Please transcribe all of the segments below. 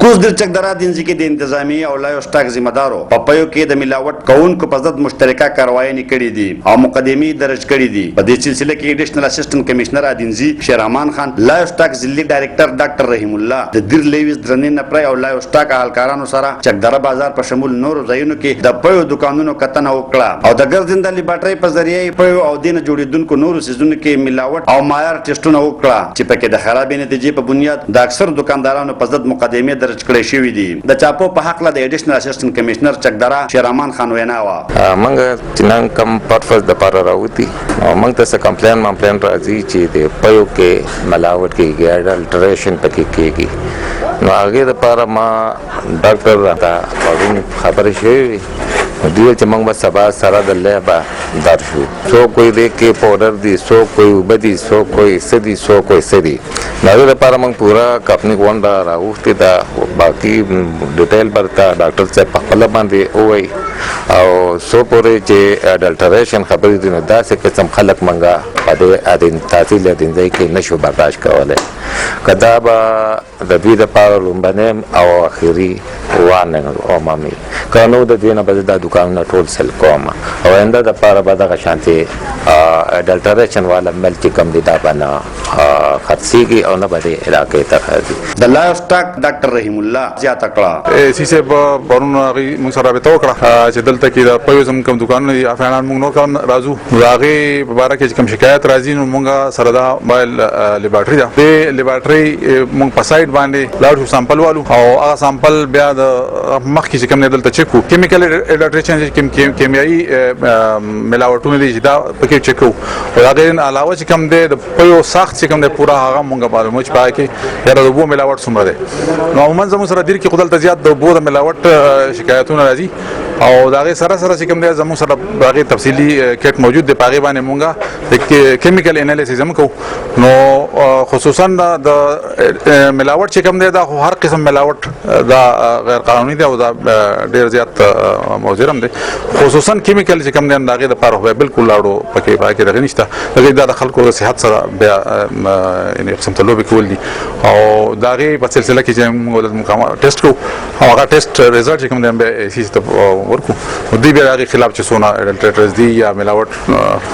کوز در چکدرا دینځي کې د انتظامی او لایو سټاک ذمہ دارو په پيو کې د ملاوت کوونکو په ضد مشترکه کاروایي کړې دي او مقدمي درج کړې دي. په دې سلسله کې ایډیشنل اسسټنټ کمشنر دینځي شیرامان خان، لایو سټاک ضلعي ډایریکټر ډاکټر رحیم الله د دیر لیویس درنې نپرای او لایو سټاک اهلکارانو سره چکدرا بازار په شمول نورو ځایونو کې د پيو دکانونو کتنه وکړه او د ګرځنده لیبارټري په ذریعه پيو او دینه جوړیدونکو نورو سيزونو کې ملاوت او معیار ټیسټونه وکړه چې پکې د خرابې نتیجې په بنیاد د اکثر دکاندارانو په ضد مقدمه درج کړې شوې دي. د چاپو په حق له د ایډیشنل اسسټنټ کمشنر چکدرا شیرامان خان وینا وا موږ چې کم پرپز د پاره راوتی او موږ ته کمپلین راځي چې د پيو کې ملاوت کېږي، اډلټریشن پکې کېږي. نو هغه د پاره ما ډاکټر راته پرون خبرې شوې دیو چې موږ به سبا سره د لیبا در شو. سو کوئی دیکھ کے پاؤڈر دی، سو کوئی بدی، سو کوئی سدی، سو کوئی سدی. ناظر لپاره موږ پورا کمپنی غونډه راوښتې ده. باقي ډیټیل برته ډاکټر صاحب په خپله باندې ووایي او سو پورې چې اډلټریشن خبرې دي نو داسې قسم خلک موږ په دې تحصیل دینځای کې نشو برداشت کولی. که دا به د دوی دپاره لومبنی او اخري وارننګ عمومي که نو د دوی نه به زه دا دوکانونه ټول سل کوم او آینده دپاره به دغه شانتې اډلټریشن والا مل چې کوم دی دا به نه خرڅېږي او نه به د علاقې ته راځي. د لایو سټاک ډاکټر رحیم الله زیاته کړه سی صاحب پرون هغې موږ سره رابطه وکړه چې دلته کې د پيو زموږ کوم دوکانونه دي افغانان موږ نور کارونه راځو د هغې په باره کې چې کوم شکایت راځي نو موږ سره دا موبایل لیبارټري ده. دې لیبارټري موږ په سایډ باندې لاړ شو سامپل والو او هغه سامپل بیا د مخکې چې کوم دی دلته چک کړو. کیمیکل اډلټریشن چې کیمیایي ملاوټونه دي چې دا پکې چک کړو او د هغې علاوه چې کوم دی د پيو ساخت چې کوم دی پوره هغه موږ معلومو چې په هغه کې یاره د اوبو ملاوټ څومره دی. نو عموما زموږ سره دیر کې خو دلته زیات د اوبو د ملاوټ شکایتونه راځي او د هغې سره چې کوم دی زموږ سره د هغې تفصیلي کټ موجود دی. په هغې باندې موږ د کیمیکل انالیسیس هم کوو. نو خصوصا د ملاوټ چې کوم دی دا خو هر قسم ملاوټ دا غیر قانوني دی او دا ډېر زیات موضوع هم دی. خصوصا کیمیکل چې کوم دی د هغې دپاره خو بلکل لاړو پکې په هغې کې دغې نشته. هغې دا د خلکو د صحت سره بیا یعنې قسم ته لوبې کول دي او د هغې په سلسله کې چې موږ ټیسټ کوو او هغه ټیسټ ریزلټ چې کوم دی بیا سی ته ورکو نو دوی بیا د هغې خلاف چې څونه اډلټریټرز دي یا ملاوټ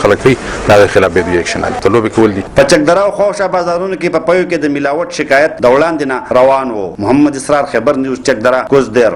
خلک کوي د هغې خلاف بیا دوی ایکشن اخلي. ته لوبې کول دي. په چکدرا او خواوشا بازارونو کې په پيو کې د ملاوت شکایت د وړاندې نه روان و. محمد اسرار، خبر نیوز، چکدرا، کوزدیر.